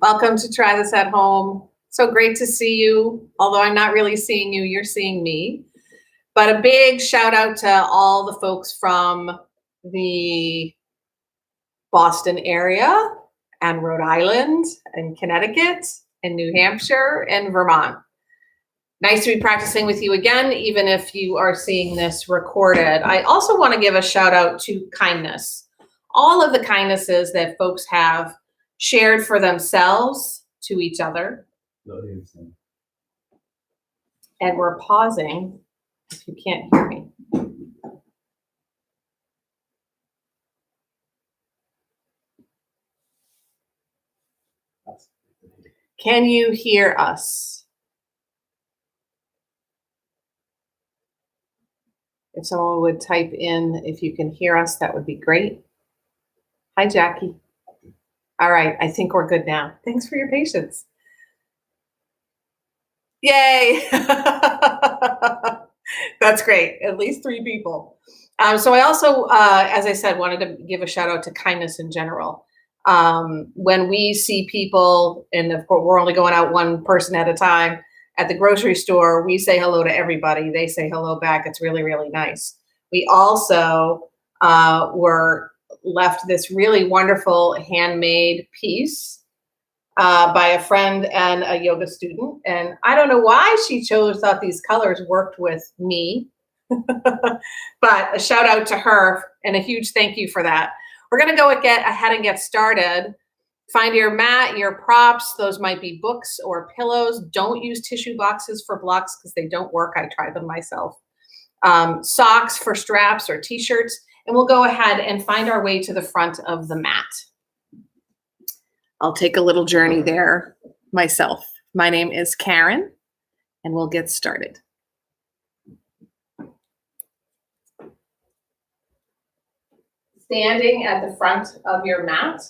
Welcome to Try This at Home. So great to see you. Although I'm not really seeing you, you're seeing me. But a big shout out to all the folks from the Boston area and Rhode Island and Connecticut and New Hampshire and Vermont. Nice to be practicing with you again, even if you are seeing this recorded. I also want to give a shout out to kindness. All of the kindnesses that folks have shared for themselves to each other. And we're pausing if you can't hear me. Can you hear us? If someone would type in if you can hear us, that would be great. Hi, Jackie. All right, I think we're good now. Thanks for your patience. Yay! That's great. At least 3 people. So I also, as I said, wanted to give a shout out to kindness in general. When we see people, and of course we're only going out one person at a time, at the grocery store, we say hello to everybody. They say hello back. It's really, really nice. We also were left this really wonderful handmade piece by a friend and a yoga student. And I don't know why she thought these colors worked with me, but a shout out to her and a huge thank you for that. We're going to go ahead and get started. Find your mat, your props. Those might be books or pillows. Don't use tissue boxes for blocks because they don't work. I tried them myself. Socks for straps or t-shirts. And we'll go ahead and find our way to the front of the mat. I'll take a little journey there myself. My name is Karen, and we'll get started. Standing at the front of your mat.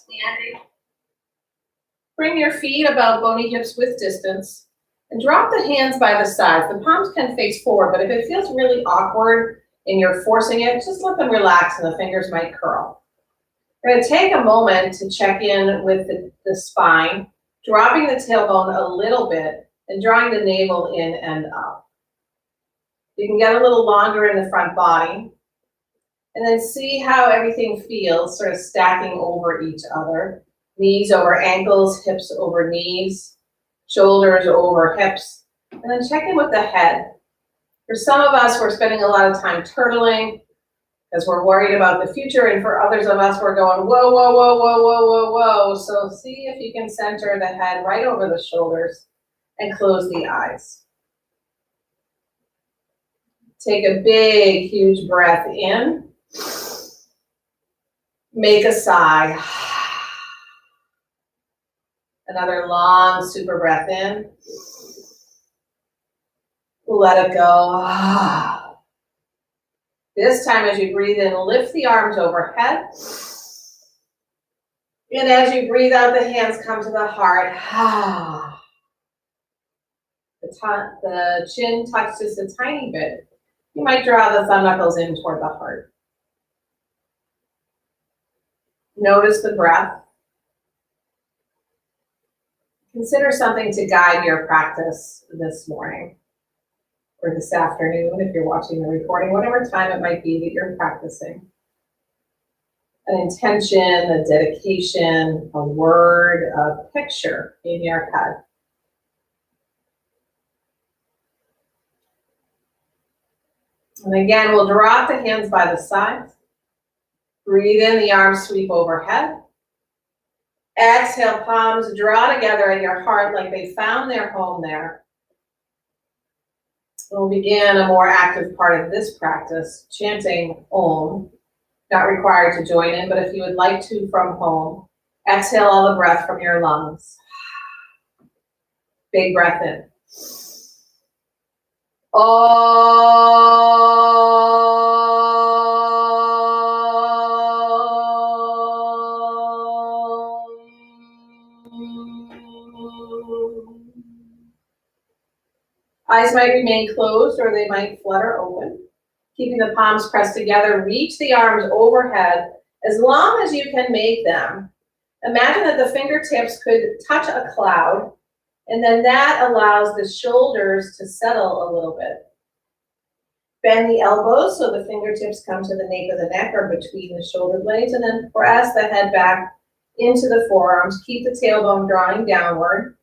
Bring your feet about bony hips width distance and drop the hands by the sides. The palms can face forward, but if it feels really awkward and you're forcing it, just let them relax and the fingers might curl. We're going to take a moment to check in with the spine, dropping the tailbone a little bit and drawing the navel in and up. You can get a little longer in the front body and then see how everything feels, sort of stacking over each other. Knees over ankles, hips over knees, shoulders over hips, and then check in with the head. For some of us, we're spending a lot of time turtling because we're worried about the future, and for others of us, we're going, whoa, whoa, whoa, whoa, whoa, whoa, whoa. So see if you can center the head right over the shoulders and close the eyes. Take a big, huge breath in. Make a sigh. Another long, super breath in. Let it go. This time, as you breathe in, lift the arms overhead. And as you breathe out, the hands come to the heart. The chin touches a tiny bit. You might draw the thumb knuckles in toward the heart. Notice the breath. Consider something to guide your practice this morning or this afternoon if you're watching the recording, whatever time it might be that you're practicing. An intention, a dedication, a word, a picture in your head. And again, we'll drop the hands by the sides. Breathe in, the arms sweep overhead. Exhale, palms draw together at your heart like they found their home there. We'll begin a more active part of this practice, chanting Om. Not required to join in, but if you would like to from home, exhale all the breath from your lungs. Big breath in. Eyes might remain closed or they might flutter open. Keeping the palms pressed together, reach the arms overhead as long as you can make them. Imagine that the fingertips could touch a cloud, and then that allows the shoulders to settle a little bit. Bend the elbows so the fingertips come to the nape of the neck or between the shoulder blades, and then press the head back into the forearms. Keep the tailbone drawing downward,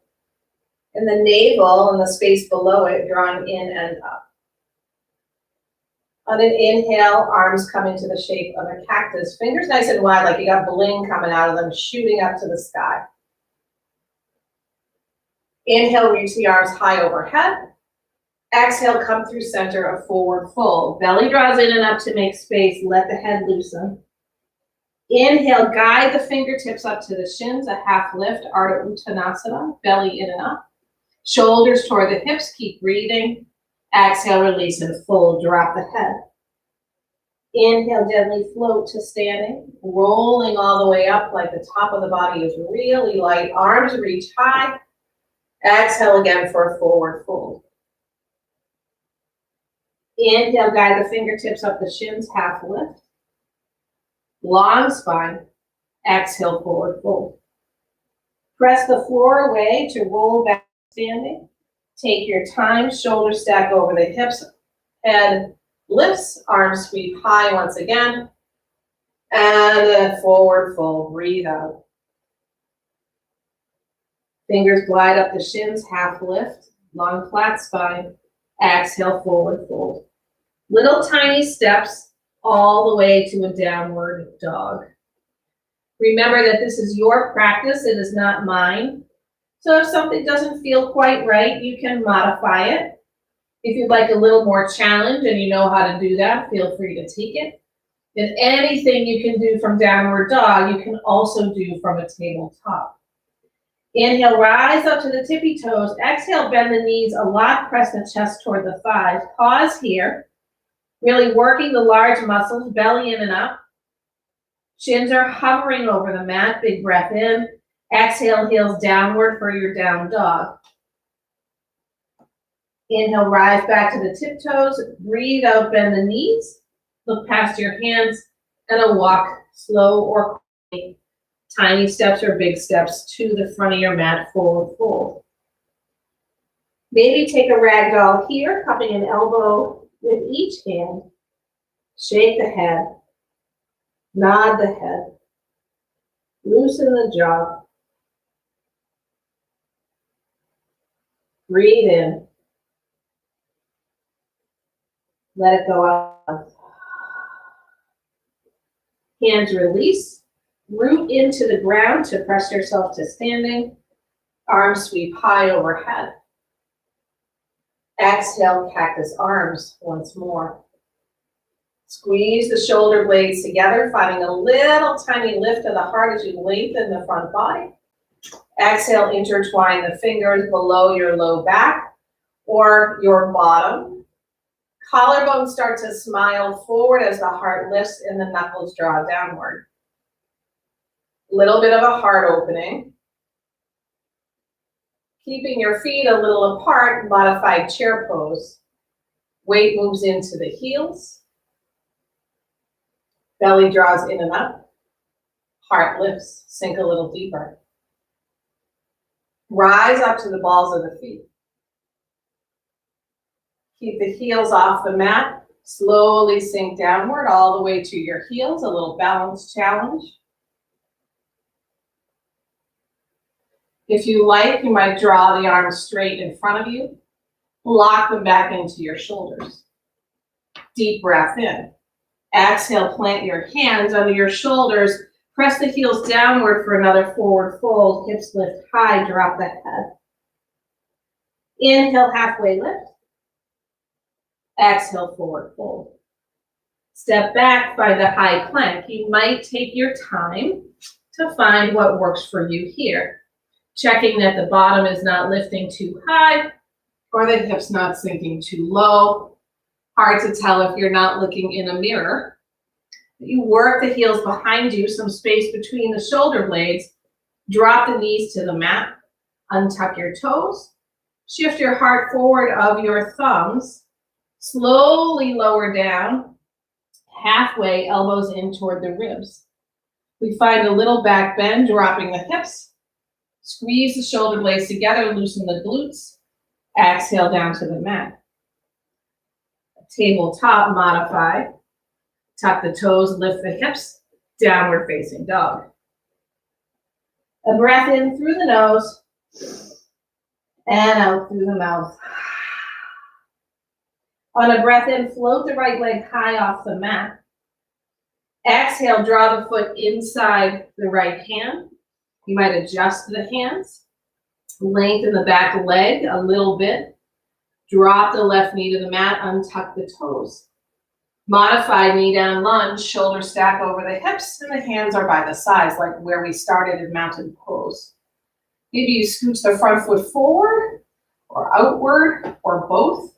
and the navel and the space below it drawing in and up. On an inhale, arms come into the shape of a cactus. Fingers nice and wide, like you got bling coming out of them, shooting up to the sky. Inhale, reach the arms high overhead. Exhale, come through center, a forward fold. Belly draws in and up to make space. Let the head loosen. Inhale, guide the fingertips up to the shins, a half lift, Ardha Uttanasana, belly in and up. Shoulders toward the hips, keep breathing. Exhale, release and fold, drop the head. Inhale, gently float to standing, rolling all the way up like the top of the body is really light. Arms reach high. Exhale again for a forward fold. Inhale, guide the fingertips up the shins, half lift. Long spine. Exhale, forward fold. Press the floor away to roll back standing. Take your time, shoulders stack over the hips. Head lifts, arms sweep high once again. And then forward fold, breathe out. Fingers glide up the shins, half lift. Long flat spine. Exhale, forward fold. Little tiny steps all the way to a downward dog. Remember that this is your practice, it is not mine. So if something doesn't feel quite right, you can modify it. If you'd like a little more challenge and you know how to do that, feel free to take it. And anything you can do from downward dog, you can also do from a tabletop. Inhale, rise up to the tippy toes. Exhale, bend the knees a lot, press the chest toward the thighs. Pause here. Really working the large muscles, belly in and up. Shins are hovering over the mat. Big breath in. Exhale, heels downward for your down dog. Inhale, rise back to the tiptoes. Breathe out, bend the knees. Look past your hands and a walk, slow or quick. Tiny steps or big steps to the front of your mat, forward fold. Maybe take a ragdoll here, cupping an elbow with each hand. Shake the head. Nod the head. Loosen the jaw. Breathe in. Let it go out. Hands release. Root into the ground to press yourself to standing. Arms sweep high overhead. Exhale, cactus arms once more. Squeeze the shoulder blades together, finding a little tiny lift of the heart as you lengthen the front body. Exhale, intertwine the fingers below your low back or your bottom. Collarbones start to smile forward as the heart lifts and the knuckles draw downward. Little bit of a heart opening. Keeping your feet a little apart, modified chair pose. Weight moves into the heels. Belly draws in and up. Heart lifts, sink a little deeper. Rise up to the balls of the feet. Keep the heels off the mat. Slowly sink downward all the way to your heels, a little balance challenge. If you like, you might draw the arms straight in front of you. Lock them back into your shoulders. Deep breath in. Exhale, plant your hands under your shoulders. Press the heels downward for another forward fold. Hips lift high, drop the head. Inhale, halfway lift. Exhale, forward fold. Step back, find a high plank. You might take your time to find what works for you here. Checking that the bottom is not lifting too high or the hips not sinking too low. Hard to tell if you're not looking in a mirror. You work the heels behind you, some space between the shoulder blades. Drop the knees to the mat. Untuck your toes. Shift your heart forward of your thumbs. Slowly lower down. Halfway, elbows in toward the ribs. We find a little back bend, dropping the hips. Squeeze the shoulder blades together, loosen the glutes. Exhale down to the mat. Tabletop modify. Tuck the toes, lift the hips, downward facing dog. A breath in through the nose and out through the mouth. On a breath in, float the right leg high off the mat. Exhale, draw the foot inside the right hand. You might adjust the hands. Lengthen the back leg a little bit. Drop the left knee to the mat, untuck the toes. Modified knee down lunge, shoulders stack over the hips, and the hands are by the sides, like where we started in mountain pose. Maybe you scooch the front foot forward or outward or both.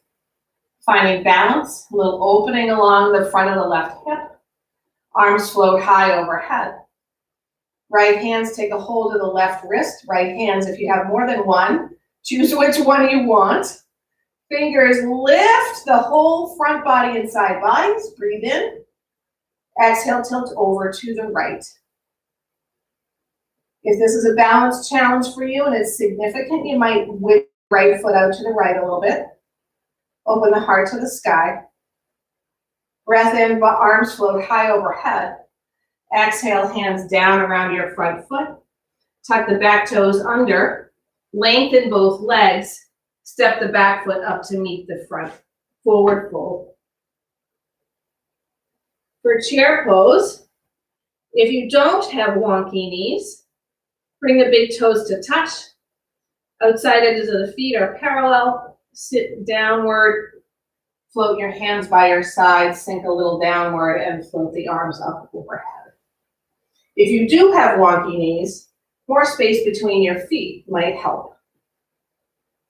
Finding balance, a little opening along the front of the left hip. Arms float high overhead. Right hands take a hold of the left wrist. Right hands, if you have more than one, choose which one you want. Fingers lift the whole front body and side bodies. Breathe in. Exhale, tilt over to the right. If this is a balance challenge for you and it's significant, you might whip the right foot out to the right a little bit. Open the heart to the sky. Breath in, arms float high overhead. Exhale, hands down around your front foot. Tuck the back toes under. Lengthen both legs. Step the back foot up to meet the front. Forward fold. For chair pose, if you don't have wonky knees, bring the big toes to touch. Outside edges of the feet are parallel. Sit downward. Float your hands by your sides, sink a little downward, and float the arms up overhead. If you do have wonky knees, more space between your feet might help.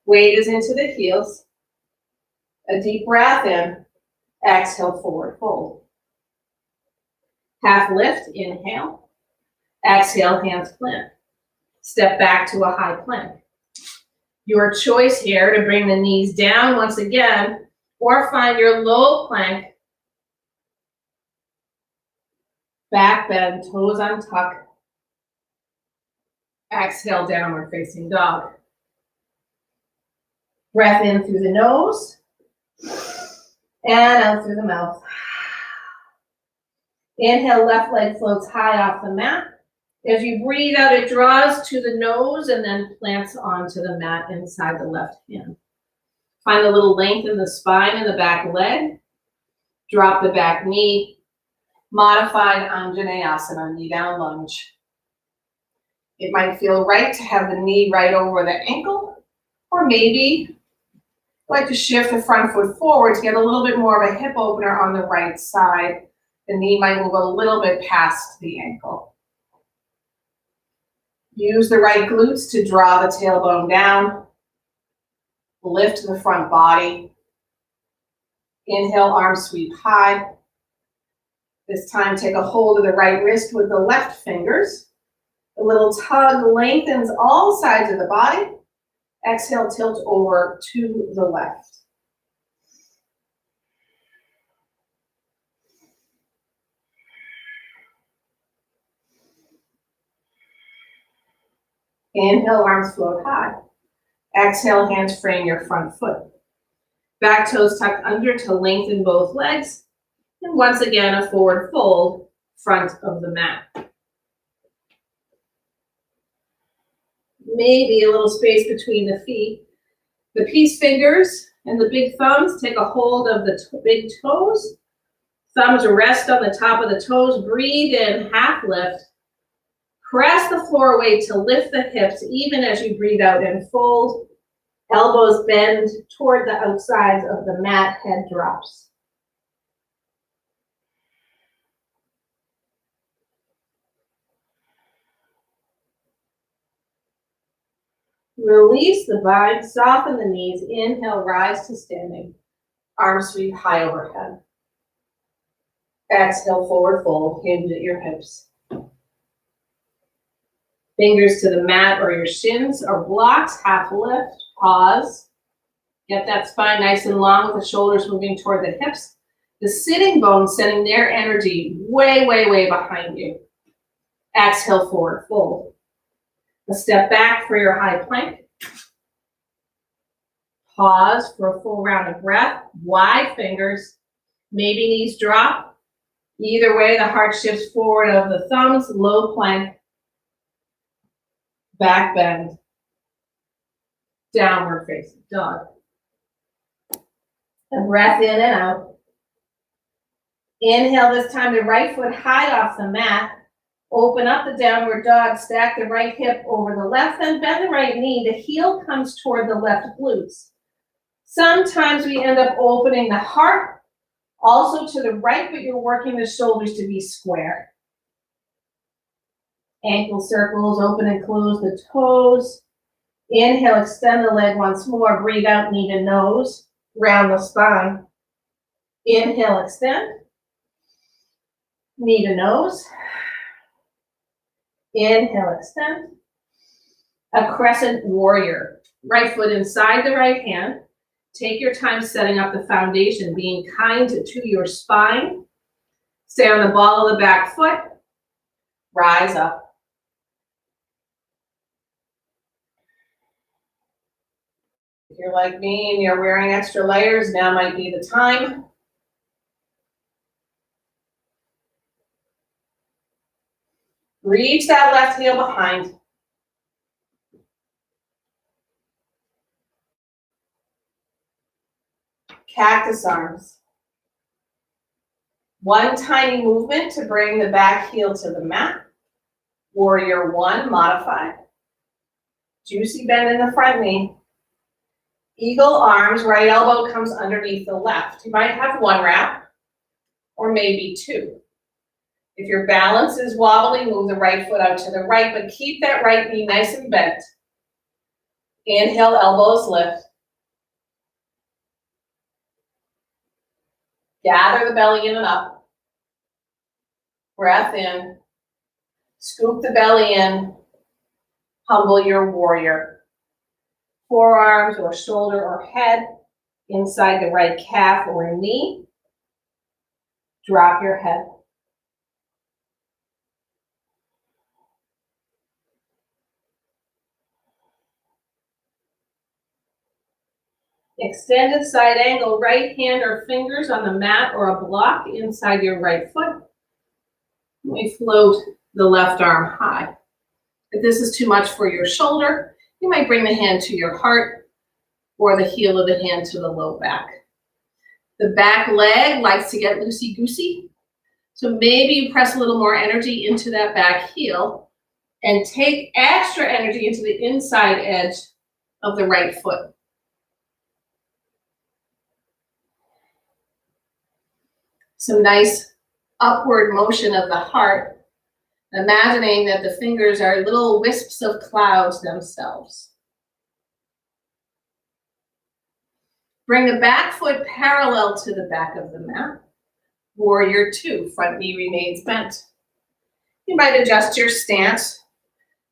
Weight is into the heels. A deep breath in. Exhale, forward fold. Half lift, inhale. Exhale, hands plant. Step back to a high plank. Your choice here to bring the knees down once again, or find your low plank. Back bend, toes untuck. Exhale, downward facing dog. Breath in through the nose and out through the mouth. Inhale, left leg floats high off the mat. As you breathe out, it draws to the nose and then plants onto the mat inside the left hand. Find a little length in the spine and the back leg. Drop the back knee. Modified Anjaneyasana, knee down lunge. It might feel right to have the knee right over the ankle, or maybe like to shift the front foot forward to get a little bit more of a hip opener on the right side. The knee might move a little bit past the ankle. Use the right glutes to draw the tailbone down. Lift the front body. Inhale, arms sweep high. This time, take a hold of the right wrist with the left fingers. A little tug lengthens all sides of the body. Exhale, tilt over to the left. Inhale, arms float high. Exhale, hands frame your front foot. Back toes tucked under to lengthen both legs. And once again, a forward fold, front of the mat. Maybe a little space between the feet. The peace fingers and the big thumbs take a hold of the big toes. Thumbs rest on the top of the toes. Breathe in, half lift. Press the floor away to lift the hips even as you breathe out and fold. Elbows bend toward the outsides of the mat, head drops. Release the bind, soften the knees. Inhale, rise to standing. Arms sweep high overhead. Exhale, forward fold, hinge at your hips. Fingers to the mat or your shins or blocks, half lift, pause. Get that spine nice and long with the shoulders moving toward the hips. The sitting bones sending their energy way, way, way behind you. Exhale, forward fold. A step back for your high plank. Pause for a full round of breath. Wide fingers. Maybe knees drop. Either way, the heart shifts forward of the thumbs. Low plank. Back bend. Downward facing dog. A breath in and out. Inhale this time, the right foot high off the mat. Open up the downward dog, stack the right hip over the left, then bend the right knee. The heel comes toward the left glutes. Sometimes we end up opening the heart also to the right, but you're working the shoulders to be square. Ankle circles, open and close the toes. Inhale, extend the leg once more. Breathe out, knee to nose. Round the spine. Inhale, extend. Knee to nose. Inhale, extend. A crescent warrior. Right foot inside the right hand. Take your time setting up the foundation, being kind to your spine. Stay on the ball of the back foot. Rise up. If you're like me and you're wearing extra layers, now might be the time. Reach that left heel behind. Cactus arms. One tiny movement to bring the back heel to the mat. Warrior one, modified. Juicy bend in the front knee. Eagle arms, right elbow comes underneath the left. You might have one wrap or maybe two. If your balance is wobbly, move the right foot out to the right, but keep that right knee nice and bent. Inhale, elbows lift. Gather the belly in and up. Breath in. Scoop the belly in. Humble your warrior. Forearms or shoulder or head inside the right calf or knee. Drop your head. Extended side angle, right hand or fingers on the mat or a block inside your right foot. We float the left arm high. If this is too much for your shoulder, you might bring the hand to your heart or the heel of the hand to the low back. The back leg likes to get loosey-goosey, so maybe you press a little more energy into that back heel and take extra energy into the inside edge of the right foot. Some nice upward motion of the heart, imagining that the fingers are little wisps of clouds themselves. Bring the back foot parallel to the back of the mat. Warrior two, front knee remains bent. You might adjust your stance,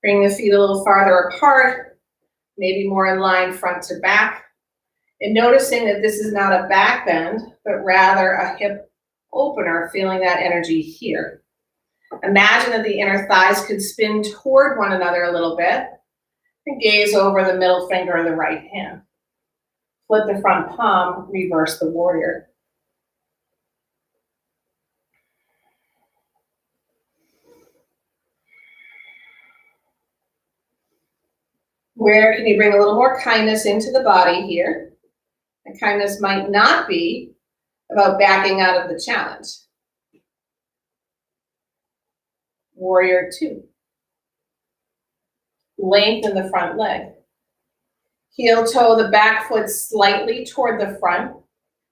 bring the feet a little farther apart, maybe more in line front to back, and noticing that this is not a back bend, but rather a hip opener, feeling that energy here. Imagine that the inner thighs could spin toward one another a little bit and gaze over the middle finger of the right hand. Flip the front palm, reverse the warrior. Where can you bring a little more kindness into the body here? And kindness might not be about backing out of the challenge. Warrior two. Lengthen the front leg. Heel toe the back foot slightly toward the front.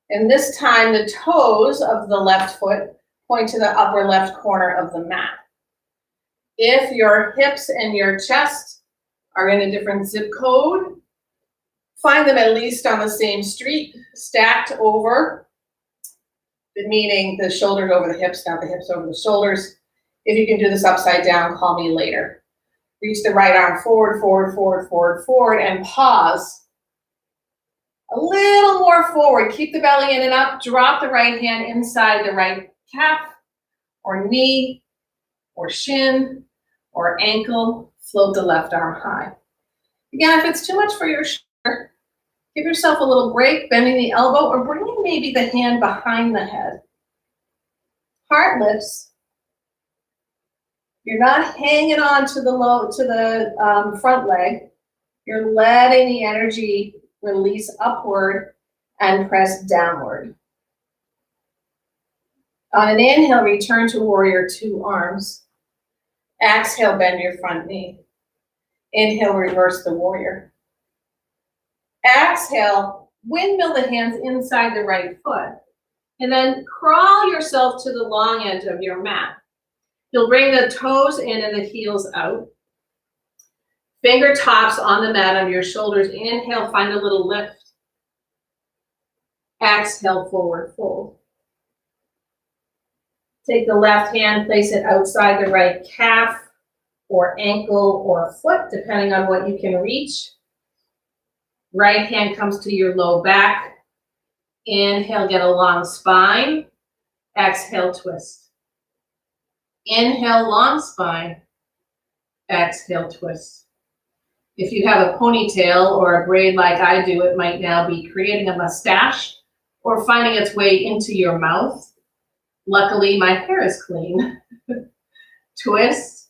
And this time the toes of the left foot point to the upper left corner of the mat. If your hips and your chest are in a different zip code, find them at least on the same street, stacked over, meaning the shoulders over the hips, not the hips over the shoulders. If you can do this upside down, call me later. Reach the right arm forward, forward, forward, forward, forward, and pause. A little more forward. Keep the belly in and up. Drop the right hand inside the right calf or knee or shin. or ankle, float the left arm high. Again, if it's too much for your shoulder, give yourself a little break, bending the elbow or bringing maybe the hand behind the head. Heart lifts. You're not hanging on to the front leg. You're letting the energy release upward and press downward. On an inhale, return to warrior two arms. Exhale, bend your front knee. Inhale, reverse the warrior. Exhale, windmill the hands inside the right foot. And then crawl yourself to the long edge of your mat. You'll bring the toes in and the heels out. Fingertips on the mat under your shoulders. Inhale, find a little lift. Exhale, forward fold. Take the left hand, place it outside the right calf or ankle or foot, depending on what you can reach. Right hand comes to your low back. Inhale, get a long spine. Exhale, twist. Inhale, long spine. Exhale, twist. If you have a ponytail or a braid like I do, it might now be creating a mustache or finding its way into your mouth. Luckily, my hair is clean. Twist.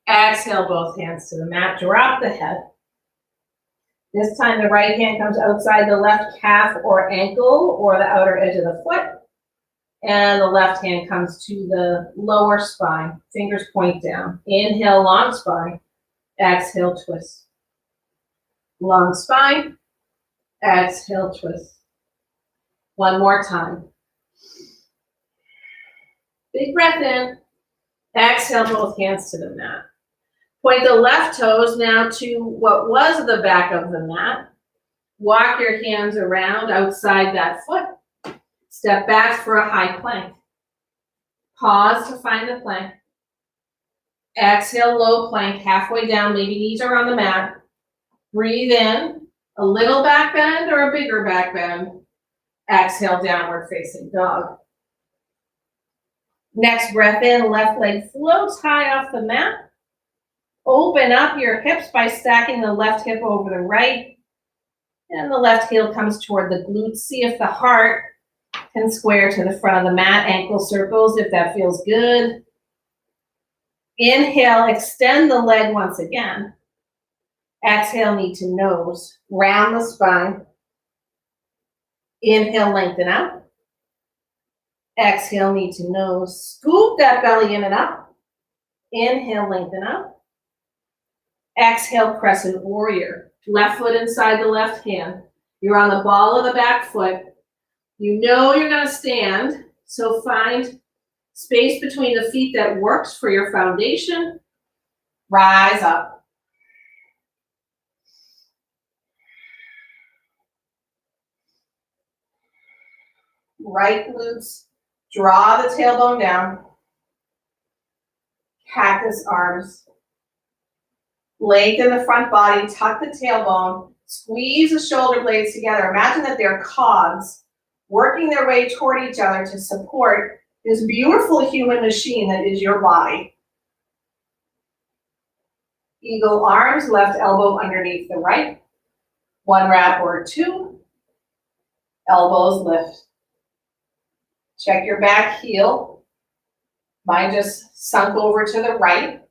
Exhale, both hands to the mat. Drop the head. This time the right hand comes outside the left calf or ankle or the outer edge of the foot. And the left hand comes to the lower spine. Fingers point down. Inhale, long spine. Exhale, twist. Long spine. Exhale, twist. One more time. Big breath in. Exhale, both hands to the mat. Point the left toes now to what was the back of the mat. Walk your hands around outside that foot. Step back for a high plank. Pause to find the plank. Exhale, low plank, halfway down, maybe knees are on the mat. Breathe in, a little back bend or a bigger back bend. Exhale, downward facing dog. Next breath in, left leg floats high off the mat. Open up your hips by stacking the left hip over the right. And the left heel comes toward the glutes. See if the heart can square to the front of the mat. Ankle circles if that feels good. Inhale, extend the leg once again. Exhale, knee to nose. Round the spine. Inhale, lengthen out. Exhale, knee to nose. Scoop that belly in and up. Inhale, lengthen up. Exhale, crescent warrior. Left foot inside the left hand. You're on the ball of the back foot. You know you're going to stand, so find space between the feet that works for your foundation. Rise up. Right glutes. Draw the tailbone down. Cactus arms. Lengthen the front body, tuck the tailbone, squeeze the shoulder blades together. Imagine that they're cogs working their way toward each other to support this beautiful human machine that is your body. Eagle arms, left elbow underneath the right. One wrap or two. Elbows lift. Check your back heel. Mine just sunk over to the right.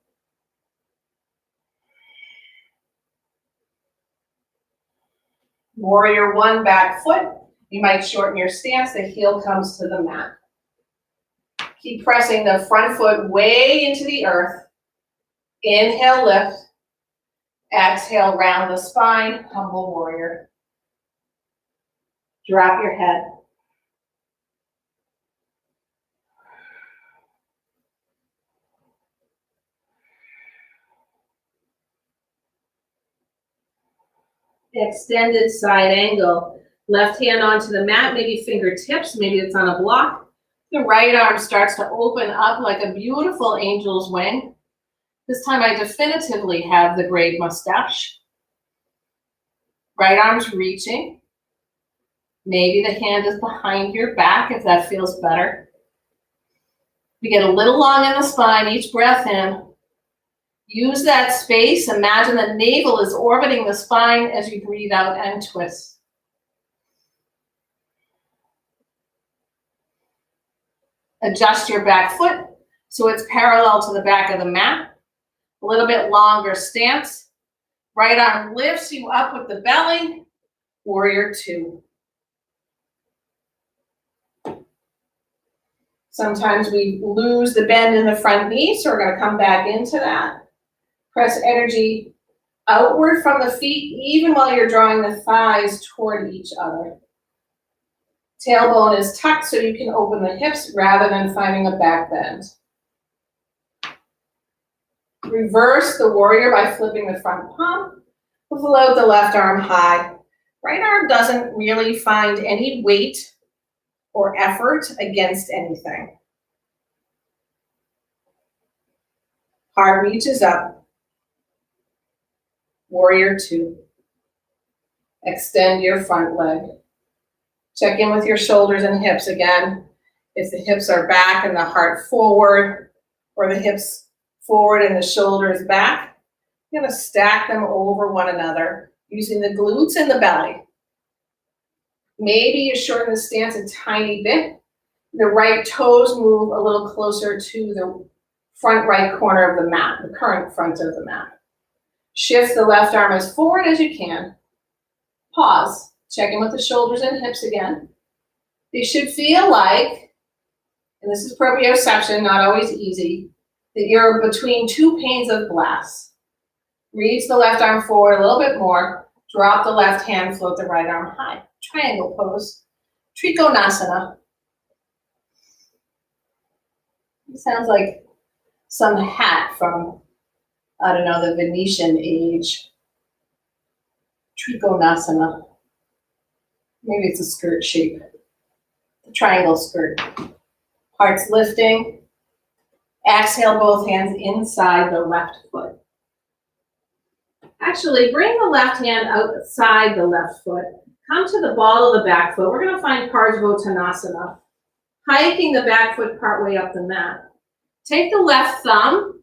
Warrior one, back foot. You might shorten your stance. The heel comes to the mat. Keep pressing the front foot way into the earth. Inhale, lift. Exhale, round the spine, humble warrior. Drop your head. Extended side angle. Left hand onto the mat, maybe fingertips, maybe it's on a block. The right arm starts to open up like a beautiful angel's wing. This time I definitively have the great mustache. Right arm's reaching. Maybe the hand is behind your back if that feels better. We get a little long in the spine, each breath in. Use that space. Imagine the navel is orbiting the spine as you breathe out and twist. Adjust your back foot so it's parallel to the back of the mat. A little bit longer stance. Right arm lifts you up with the belly. Warrior two. Sometimes we lose the bend in the front knee, so we're going to come back into that. Press energy outward from the feet, even while you're drawing the thighs toward each other. Tailbone is tucked so you can open the hips rather than finding a back bend. Reverse the warrior by flipping the front palm. Float the left arm high. Right arm doesn't really find any weight or effort against anything. Heart reaches up. Warrior two. Extend your front leg. Check in with your shoulders and hips again. If the hips are back and the heart forward, or the hips forward and the shoulders back, you're going to stack them over one another using the glutes and the belly. Maybe you shorten the stance a tiny bit. The right toes move a little closer to the front right corner of the mat, the current front of the mat. Shift the left arm as forward as you can. Pause. Check in with the shoulders and hips again. You should feel like, and this is proprioception, not always easy, that you're between two panes of glass. Reach the left arm forward a little bit more. Drop the left hand, float the right arm high. Triangle pose. Trikonasana. It sounds like some hat from, I don't know, the Venetian age. Trikonasana. Maybe it's a skirt shape. The triangle skirt. Heart's lifting. Exhale, both hands inside the left foot. Actually, bring the left hand outside the left foot. Come to the ball of the back foot. We're going to find Parsvottanasana. Hiking the back foot partway up the mat. Take the left thumb,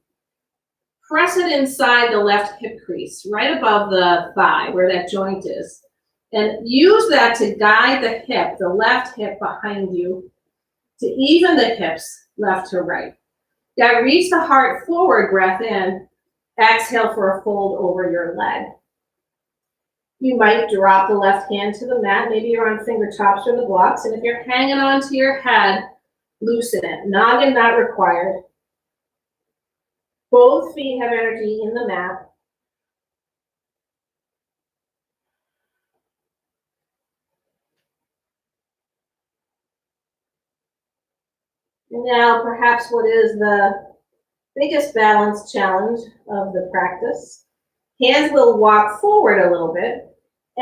press it inside the left hip crease, right above the thigh where that joint is. And use that to guide the hip, the left hip behind you, to even the hips left to right. Now reach the heart forward, breath in. Exhale for a fold over your leg. You might drop the left hand to the mat. Maybe you're on finger tops or the blocks. And if you're hanging on to your head, loosen it. Noggin not required. Both feet have energy in the mat. And now perhaps what is the biggest balance challenge of the practice. Hands will walk forward a little bit.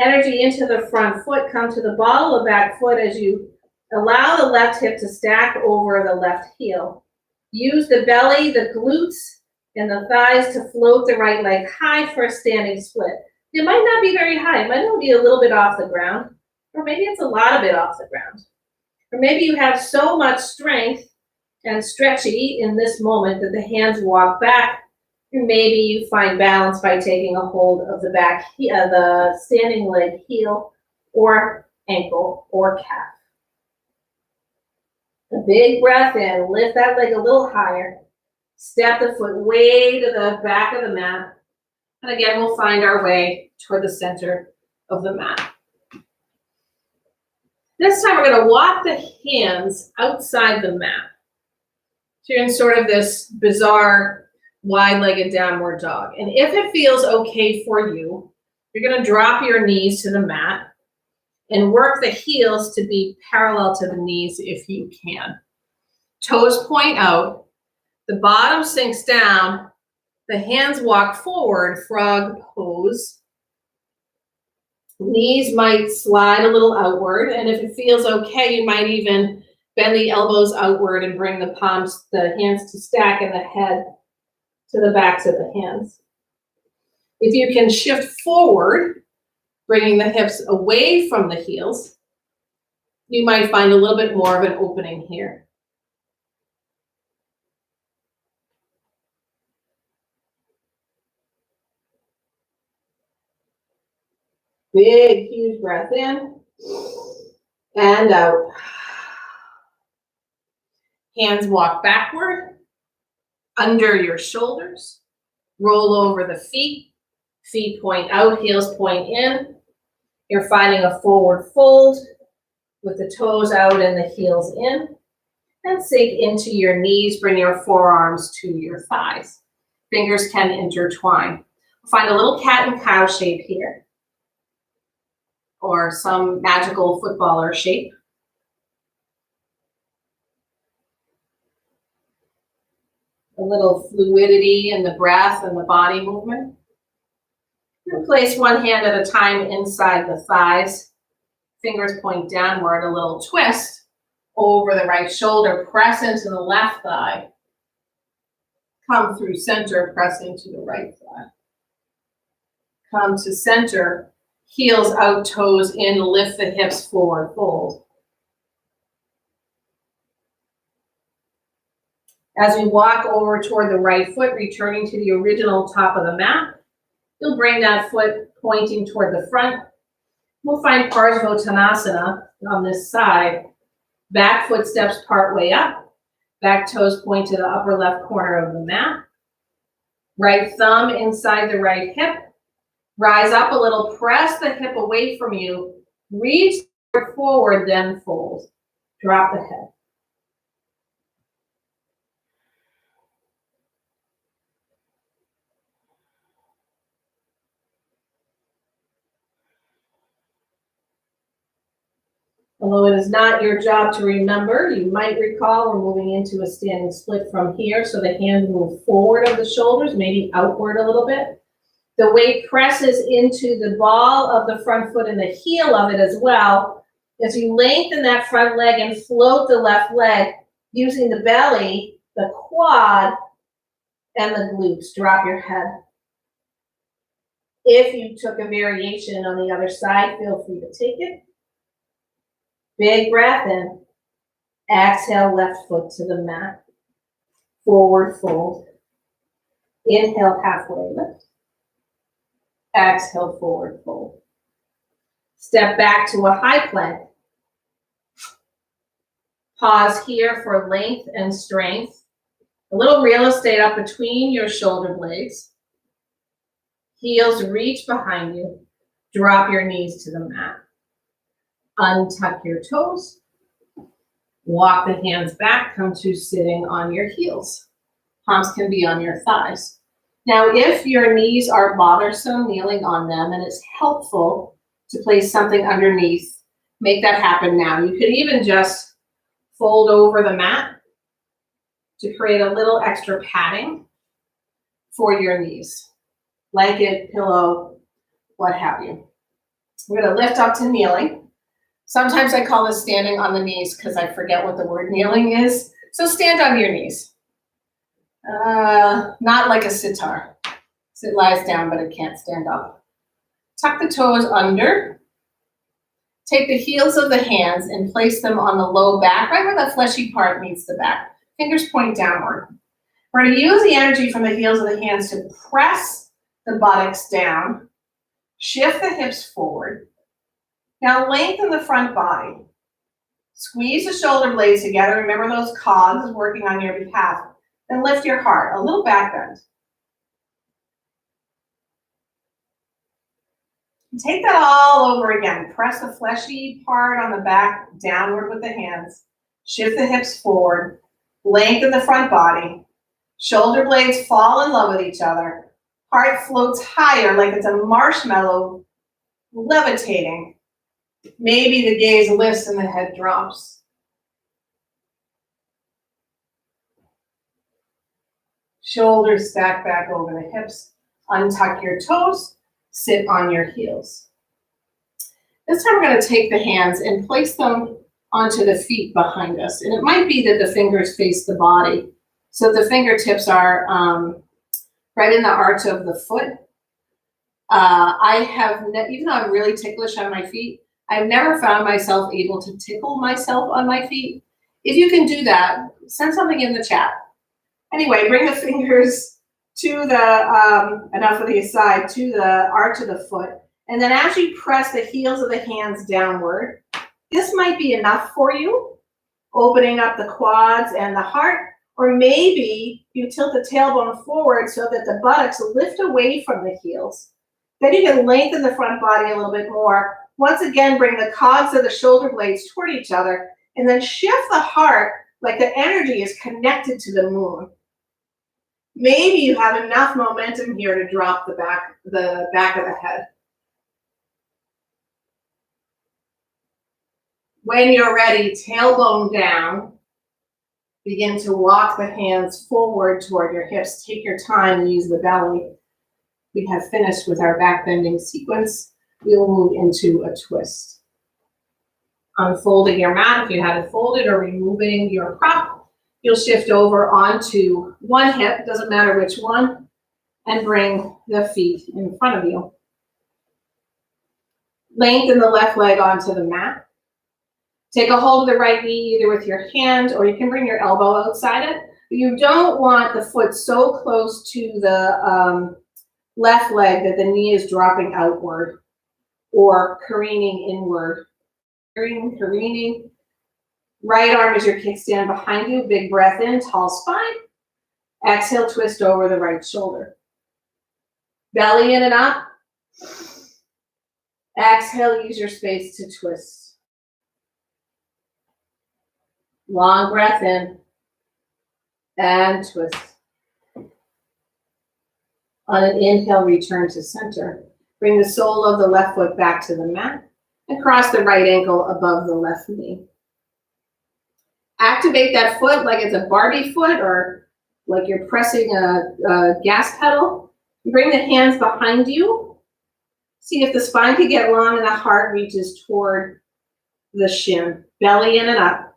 Energy into the front foot. Come to the ball of the back foot as you allow the left hip to stack over the left heel. Use the belly, the glutes, and the thighs to float the right leg high for a standing split. It might not be very high. It might only be a little bit off the ground, or maybe it's a lot of it off the ground. Or maybe you have so much strength and stretchy in this moment that the hands walk back. And maybe you find balance by taking a hold of the back, the standing leg heel or ankle or calf. A big breath in, lift that leg a little higher. Step the foot way to the back of the mat. And again, we'll find our way toward the center of the mat. This time we're going to walk the hands outside the mat. So you're in sort of this bizarre wide-legged downward dog. And if it feels okay for you, you're going to drop your knees to the mat and work the heels to be parallel to the knees if you can. Toes point out, the bottom sinks down, the hands walk forward, frog pose. Knees might slide a little outward, and if it feels okay, you might even bend the elbows outward and bring the palms, the hands to stack and the head to the backs of the hands. If you can shift forward, bringing the hips away from the heels, you might find a little bit more of an opening here. Big, huge breath in and out. Hands walk backward, under your shoulders. Roll over the feet. Feet point out, heels point in. You're finding a forward fold with the toes out and the heels in. And sink into your knees. Bring your forearms to your thighs. Fingers can intertwine. Find a little cat and cow shape here, or some magical footballer shape. A little fluidity in the breath and the body movement. And place one hand at a time inside the thighs. Fingers point downward, a little twist over the right shoulder. Press into the left thigh. Come through center, press into the right thigh. Come to center, heels out, toes in, lift the hips forward, fold. As we walk over toward the right foot, returning to the original top of the mat, you'll bring that foot pointing toward the front. We'll find Parsvottanasana on this side. Back foot steps part way up. Back toes point to the upper left corner of the mat. Right thumb inside the right hip. Rise up a little, press the hip away from you. Reach forward, then fold. Drop the head. Although it is not your job to remember, you might recall we're moving into a standing split from here, so the hands move forward of the shoulders, maybe outward a little bit. The weight presses into the ball of the front foot and the heel of it as well. As you lengthen that front leg and float the left leg using the belly, the quad, and the glutes. Drop your head. If you took a variation on the other side, feel free to take it. Big breath in. Exhale, left foot to the mat. Forward fold. Inhale, halfway lift. Exhale, forward fold. Step back to a high plank. Pause here for length and strength. A little real estate up between your shoulder blades. Heels reach behind you. Drop your knees to the mat. Untuck your toes. Walk the hands back. Come to sitting on your heels. Palms can be on your thighs. Now, if your knees are bothersome, kneeling on them, and it's helpful to place something underneath, make that happen now. You could even just fold over the mat to create a little extra padding for your knees. Blanket, pillow, what have you. We're going to lift up to kneeling. Sometimes I call this standing on the knees because I forget what the word kneeling is. So stand on your knees. Not like a sitar. It lies down, but it can't stand up. Tuck the toes under. Take the heels of the hands and place them on the low back, right where the fleshy part meets the back. Fingers point downward. We're going to use the energy from the heels of the hands to press the buttocks down. Shift the hips forward. Now lengthen the front body. Squeeze the shoulder blades together. Remember those cogs working on your behalf. Then lift your heart, a little back bend. Take that all over again. Press the fleshy part on the back downward with the hands. Shift the hips forward. Lengthen the front body. Shoulder blades fall in love with each other. Heart floats higher like it's a marshmallow levitating. Maybe the gaze lifts and the head drops. Shoulders stack back over the hips. Untuck your toes. Sit on your heels. This time we're going to take the hands and place them onto the feet behind us. And it might be that the fingers face the body. So the fingertips are right in the arch of the foot. Even though I'm really ticklish on my feet, I've never found myself able to tickle myself on my feet. If you can do that, send something in the chat. Anyway, bring the fingers to the, enough of the aside, to the arch of the foot, And then as you press the heels of the hands downward, this might be enough for you, opening up the quads and the heart, or maybe you tilt the tailbone forward so that the buttocks lift away from the heels. Then you can lengthen the front body a little bit more. Once again, bring the cogs of the shoulder blades toward each other, and then shift the heart like the energy is connected to the moon. Maybe you have enough momentum here to drop the back of the head. When you're ready, tailbone down. Begin to walk the hands forward toward your hips. Take your time and use the belly. We have finished with our back bending sequence. We will move into a twist. Unfolding your mat if you have it folded, or removing your prop, you'll shift over onto one hip, doesn't matter which one, and bring the feet in front of you. Lengthen the left leg onto the mat. Take a hold of the right knee either with your hand, or you can bring your elbow outside it. But you don't want the foot so close to the left leg that the knee is dropping outward or careening inward. Careening. Right arm is your kickstand behind you. Big breath in, tall spine. Exhale, twist over the right shoulder. Belly in and up. Exhale, use your space to twist. Long breath in and twist. On an inhale, return to center. Bring the sole of the left foot back to the mat and cross the right ankle above the left knee. Activate that foot like it's a Barbie foot or like you're pressing a gas pedal. Bring the hands behind you. See if the spine can get long and the heart reaches toward the shin. Belly in and up.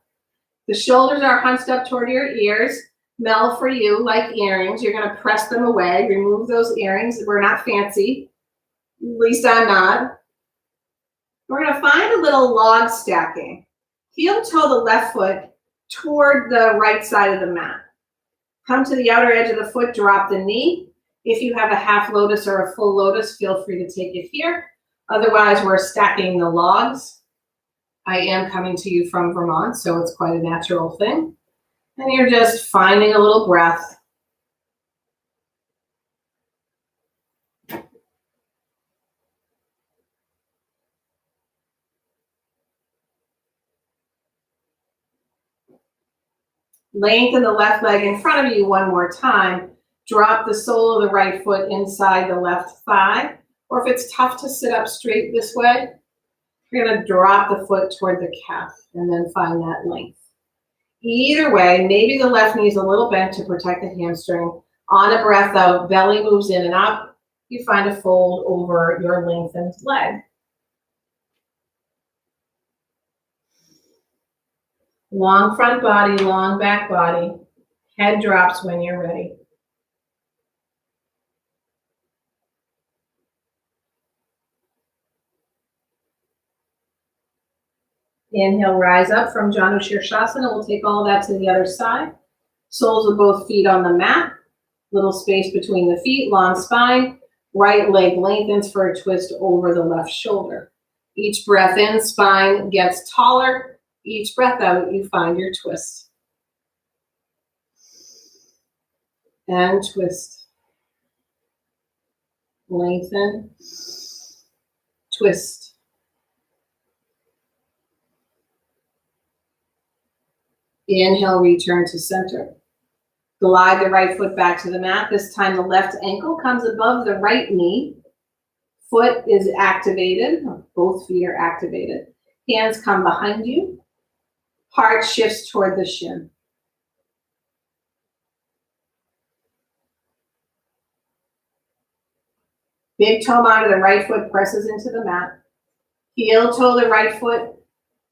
The shoulders are hunched up toward your ears. Mel, for you, like earrings, you're going to press them away. Remove those earrings. We're not fancy. At least I'm not. We're going to find a little log stacking. Heel toe the left foot toward the right side of the mat. Come to the outer edge of the foot, drop the knee. If you have a half lotus or a full lotus, feel free to take it here. Otherwise, we're stacking the logs. I am coming to you from Vermont, so it's quite a natural thing. And you're just finding a little breath. Lengthen the left leg in front of you one more time. Drop the sole of the right foot inside the left thigh. Or if it's tough to sit up straight this way, you're going to drop the foot toward the calf and then find that length. Either way, maybe the left knee is a little bent to protect the hamstring. On a breath out, belly moves in and up. You find a fold over your lengthened leg. Long front body, long back body. Head drops when you're ready. Inhale, rise up from Janu Shirshasana. We'll take all that to the other side. Soles of both feet on the mat. Little space between the feet, long spine. Right leg lengthens for a twist over the left shoulder. Each breath in, spine gets taller. Each breath out, you find your twist. And twist. Lengthen. Twist. Inhale, return to center. Glide the right foot back to the mat. This time the left ankle comes above the right knee. Foot is activated. Both feet are activated. Hands come behind you. Heart shifts toward the shin. Big toe mound of the right foot presses into the mat. Heel toe the right foot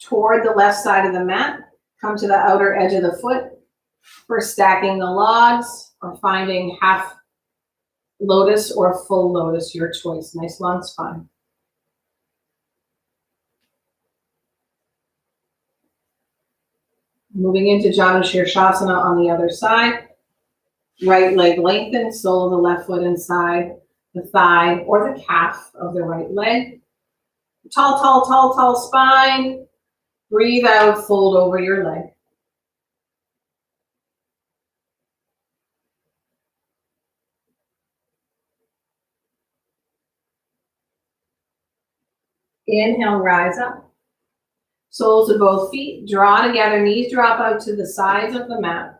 toward the left side of the mat. Come to the outer edge of the foot for stacking the logs or finding half lotus or full lotus, your choice. Nice long spine. Moving into Janu Shirshasana on the other side. Right leg lengthened, sole of the left foot inside the thigh or the calf of the right leg. Tall, tall, tall, tall spine. Breathe out, fold over your leg. Inhale, rise up. Soles of both feet draw together, knees drop out to the sides of the mat.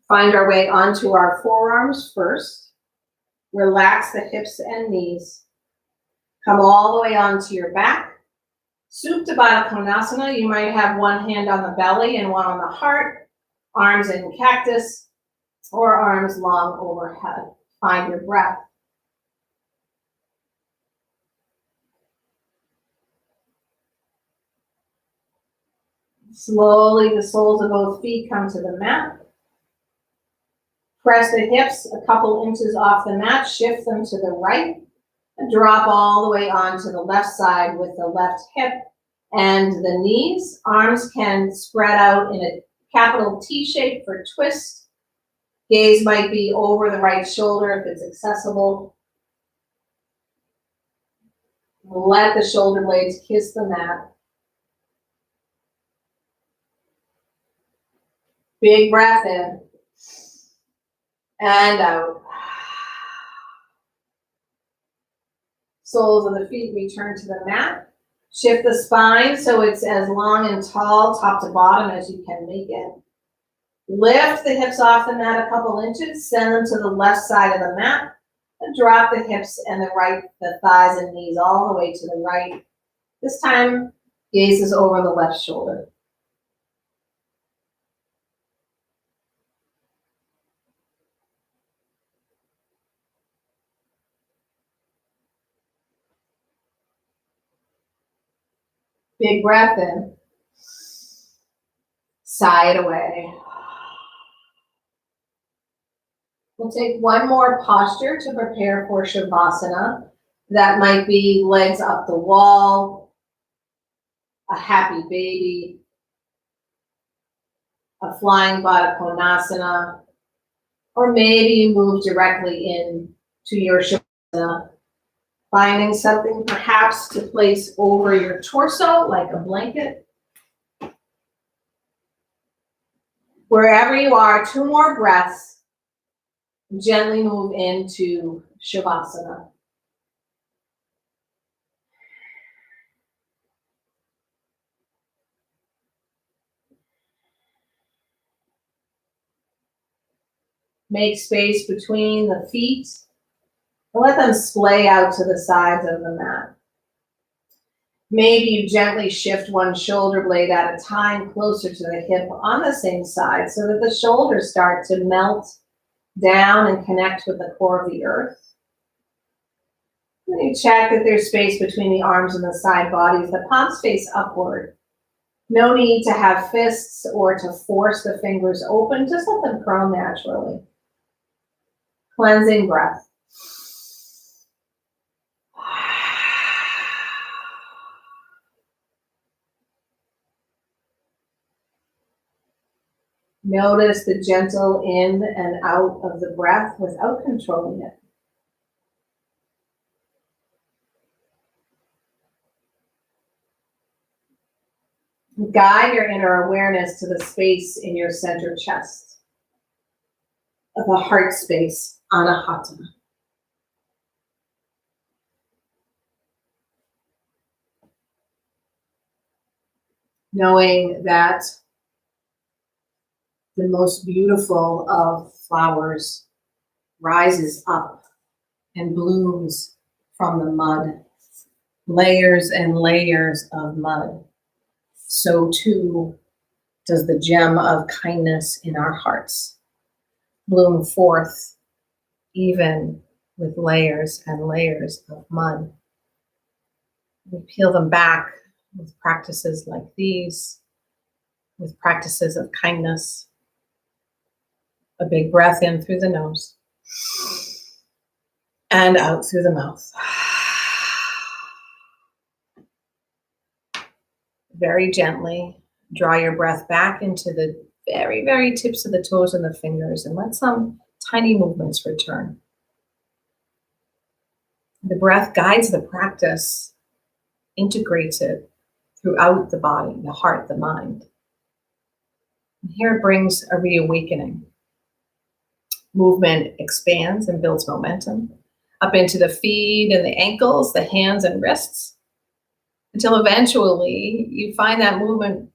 Find our way onto our forearms first. Relax the hips and knees. Come all the way onto your back. Supta Baddha Konasana. You might have one hand on the belly and one on the heart. Arms in cactus or arms long overhead. Find your breath. Slowly, the soles of both feet come to the mat. Press the hips a couple inches off the mat, shift them to the right, and drop all the way onto the left side with the left hip and the knees. Arms can spread out in a capital T shape for twist. Gaze might be over the right shoulder if it's accessible. Let the shoulder blades kiss the mat. Big breath in and out. Soles of the feet return to the mat. Shift the spine so it's as long and tall, top to bottom, as you can make it. Lift the hips off the mat a couple inches, send them to the left side of the mat, and drop the hips and the thighs and knees all the way to the right. This time, gaze is over the left shoulder. Big breath in. Sigh it away. We'll take one more posture to prepare for Shavasana. That might be legs up the wall, a happy baby, a flying Baddha Konasana, or maybe you move directly in to your Shavasana. Finding something perhaps to place over your torso, like a blanket. Wherever you are, 2 more breaths. Gently move into Shavasana. Make space between the feet. And let them splay out to the sides of the mat. Maybe you gently shift one shoulder blade at a time closer to the hip on the same side so that the shoulders start to melt down and connect with the core of the earth. Then you check that there's space between the arms and the side bodies. The palms face upward. No need to have fists or to force the fingers open. Just let them curl naturally. Cleansing breath. Notice the gentle in and out of the breath without controlling it. Guide your inner awareness to the space in your center chest, of the heart space, Anahata. Knowing that the most beautiful of flowers rises up and blooms from the mud, layers and layers of mud. So too does the gem of kindness in our hearts bloom forth, even with layers and layers of mud. We peel them back with practices like these, with practices of kindness. A big breath in through the nose and out through the mouth. Very gently draw your breath back into the very, very tips of the toes and the fingers and let some tiny movements return. The breath guides the practice, integrates it throughout the body, the heart, the mind. And here it brings a reawakening. Movement expands and builds momentum up into the feet and the ankles, the hands and wrists, until eventually you find that movement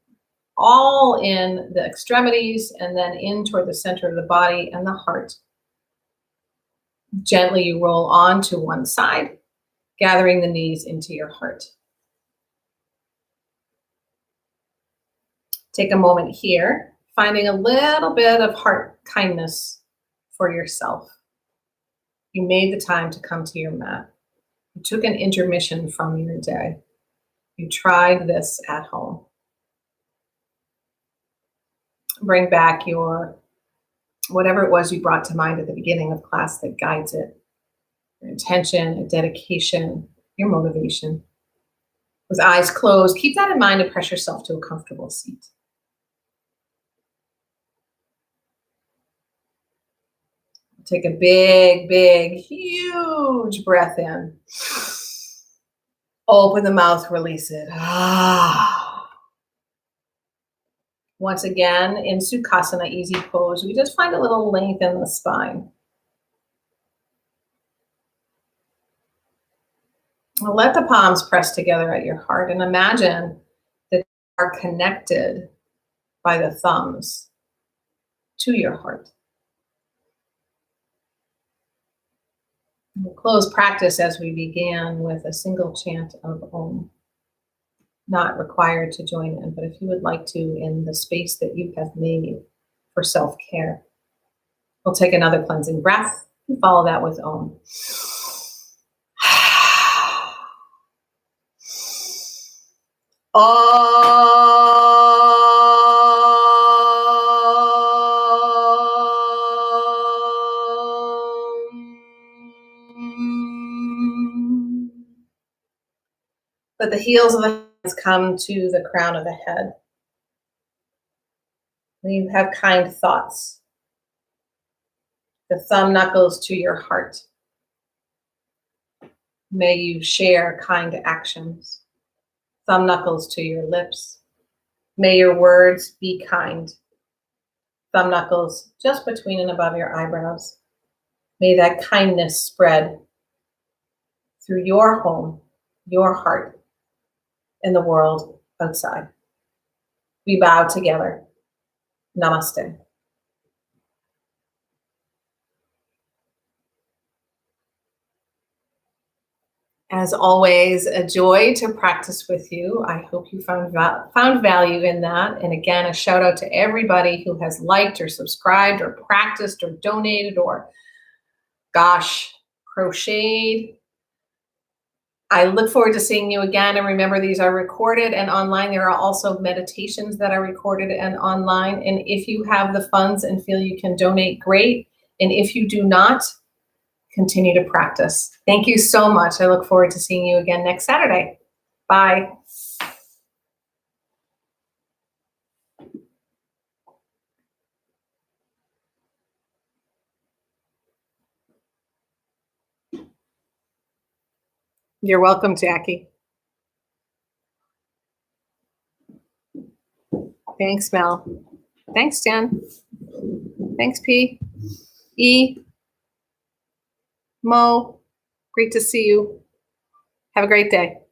all in the extremities and then in toward the center of the body and the heart. Gently you roll on to one side, gathering the knees into your heart. Take a moment here, finding a little bit of heart kindness for yourself. You made the time to come to your mat. You took an intermission from your day. You tried this at home. Bring back your, whatever it was you brought to mind at the beginning of class that guides it. Your intention, your dedication, your motivation. With eyes closed, keep that in mind and press yourself to a comfortable seat. Take a big, big, huge breath in. Open the mouth, release it. Once again, in Sukhasana, easy pose, we just find a little length in the spine. Now let the palms press together at your heart and imagine that you are connected by the thumbs to your heart. We'll close practice as we began with a single chant of Om. Not required to join in, but if you would like to, in the space that you have made for self-care. We'll take another cleansing breath and follow that with Om. Let the heels of the hands come to the crown of the head. When you have kind thoughts, the thumb knuckles to your heart. May you share kind actions. Thumb knuckles to your lips. May your words be kind. Thumb knuckles just between and above your eyebrows. May that kindness spread through your home, your heart, and the world outside. We bow together. Namaste. As always, a joy to practice with you. I hope you found value in that. And again, a shout out to everybody who has liked or subscribed or practiced or donated or, crocheted. I look forward to seeing you again. And remember, these are recorded and online. There are also meditations that are recorded and online. And if you have the funds and feel you can donate, great. And if you do not, continue to practice. Thank you so much. I look forward to seeing you again next Saturday. Bye. You're welcome, Jackie. Thanks, Mel. Thanks, Jen. Thanks, P. E. Mo, great to see you. Have a great day.